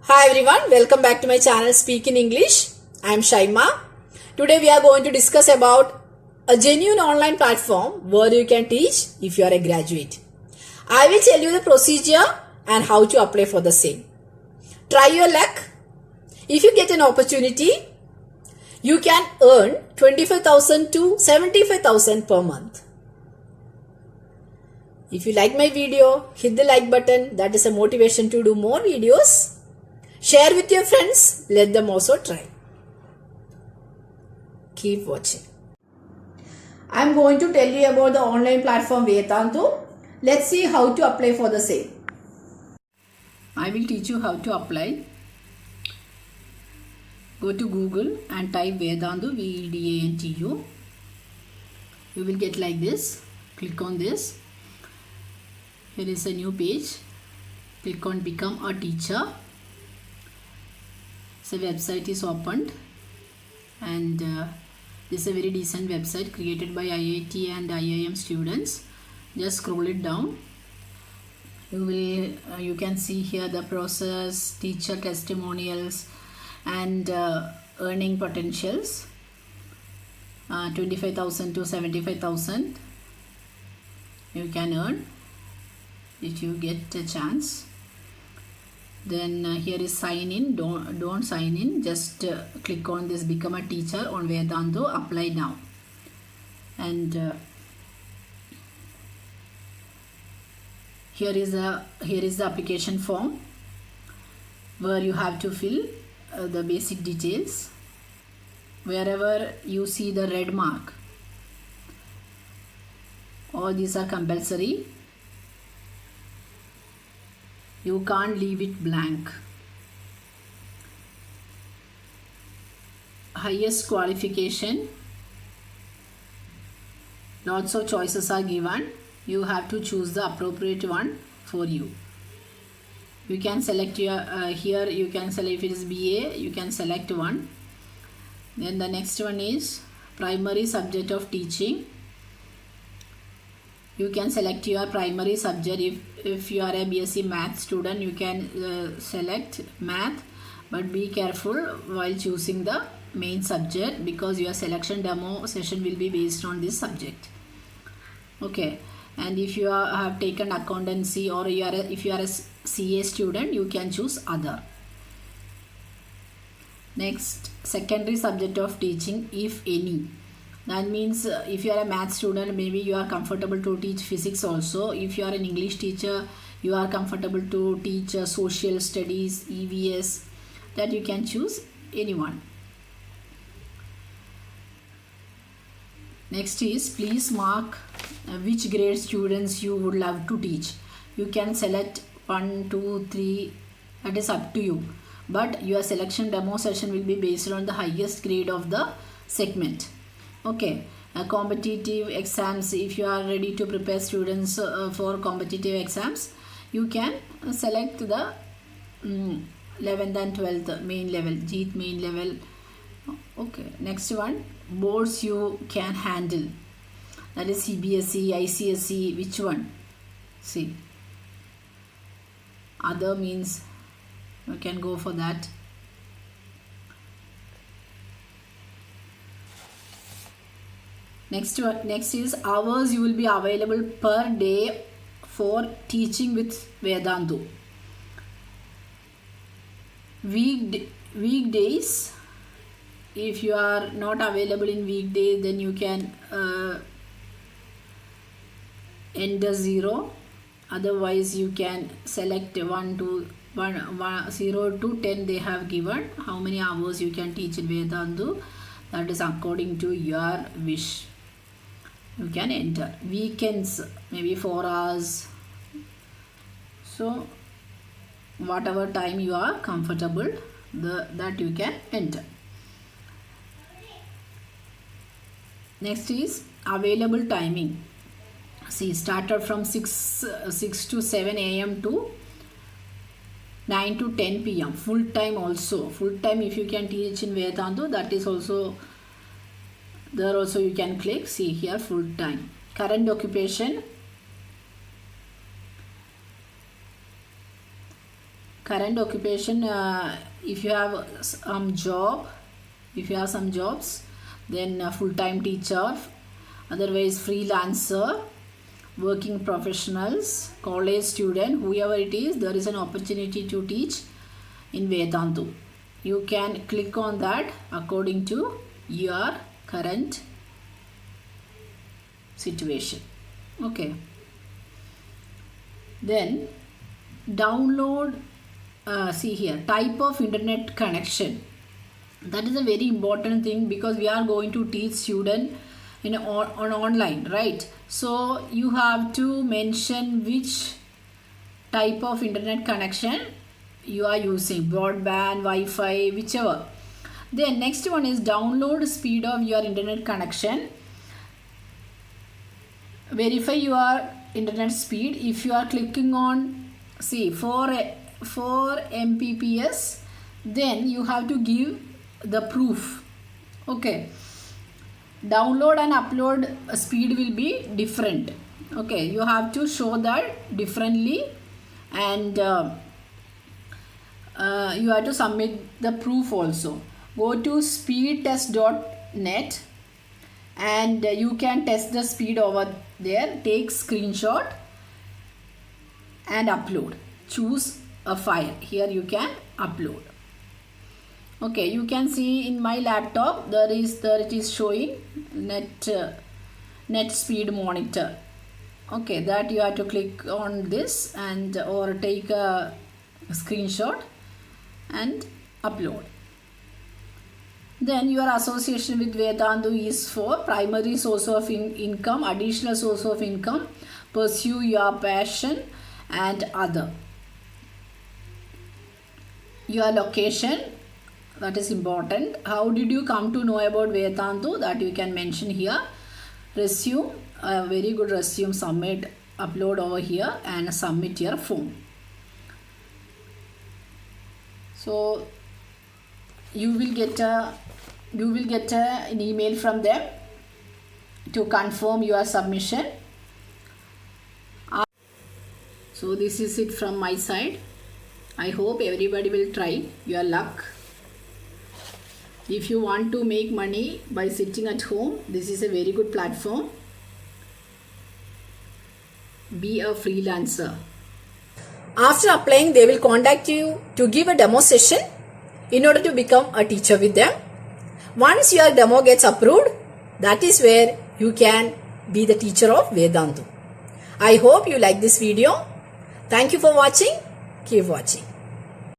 Hi everyone, welcome back to my channel Speak in English. I am Shaima. Today we are going to discuss about a genuine online platform where you can teach if you are a graduate. I will tell you the procedure and how to apply for the same. Try your luck. If you get an opportunity, you can earn 25,000 to 75,000 per month. If you like my video, hit the like button. That is a motivation to do more videos. Share with your friends. Let them also try. Keep watching. I am going to tell you about the online platform Vedantu. Let's see how to apply for the same. I will teach you how to apply. Go to Google and type Vedantu, Vedantu. You will get like this. Click on this. Here is a new page. Click on Become a Teacher. So website is opened, and this is a very decent website created by IIT and IIM students. Just scroll it down. You can see here the process, teacher testimonials, and earning potentials. 25,000 to 75,000 you can earn if you get a chance. Then here is sign in. Don't sign in, just click on this Become a Teacher on Vedantu, apply now. And here is the application form where you have to fill the basic details. Wherever you see the red mark, all these are compulsory. You can't leave it blank. Highest qualification. Lots of choices are given. You have to choose the appropriate one for you. You can select your here you can select, if it is BA, you can select one. Then the next one is primary subject of teaching. You can select your primary subject. If you are a BSc Math student, you can select Math, but be careful while choosing the main subject because your selection demo session will be based on this subject. Okay, and if you have taken accountancy, or if you are a CA student, you can choose other. Next, secondary subject of teaching, if any. That means if you are a math student, maybe you are comfortable to teach physics also. If you are an English teacher, you are comfortable to teach social studies, EVS, that you can choose anyone. Next is, please mark which grade students you would love to teach. You can select 1, 2, 3, that is up to you. But your selection demo session will be based on the highest grade of the segment. Okay, competitive exams, if you are ready to prepare students for competitive exams, you can select the 11th and 12th main level, JEET main level. Okay, next one, boards you can handle. That is CBSE, ICSE, which one? See, other means you can go for that. Next is hours you will be available per day for teaching with Vedantu. Weekdays, if you are not available in weekdays, then you can enter 0. Otherwise, you can select 0 to 10 they have given. How many hours you can teach in Vedantu? That is according to your wish. You can enter. Weekends, maybe 4 hours. So whatever time you are comfortable, that you can enter. Next is available timing. See, started from 6 to 7 a.m. to 9 to 10 p.m. Full time also. Full time if you can teach in Vedantu, that is also there. Also you can click. See here, full time. Current occupation. current occupation, if you have some jobs, then full-time teacher, otherwise freelancer, working professionals, college student, whoever it is, there is an opportunity to teach in Vedantu. You can click on that according to your current situation. Okay. Then download, see here, type of internet connection. That is a very important thing because we are going to teach student on online, right? So you have to mention which type of internet connection you are using, broadband, Wi-Fi, whichever. Then next one is download speed of your internet connection. Verify your internet speed. If you are clicking on, see, 4 Mbps, then you have to give the proof. Okay, download and upload speed will be different. Okay, you have to show that differently, and you have to submit the proof also. Go to speedtest.net and you can test the speed over there. Take screenshot and upload. Choose a file. Here you can upload. Okay, you can see in my laptop there it is showing net speed monitor. Okay, that you have to click on this and or take a screenshot and upload. Then your association with Vedantu is for primary source of income, additional source of income, pursue your passion, and other. Your location, that is important. How did you come to know about Vedantu? That you can mention here. Resume, a very good resume, submit, upload over here and submit your form. So you will get an email from them to confirm your submission. So this is it from my side. I hope everybody will try your luck. If you want to make money by sitting at home, this is a very good platform. Be a freelancer. After applying, they will contact you to give a demo session in order to become a teacher with them. Once your demo gets approved, that is where you can be the teacher of Vedantu. I hope you like this video. Thank you for watching. Keep watching.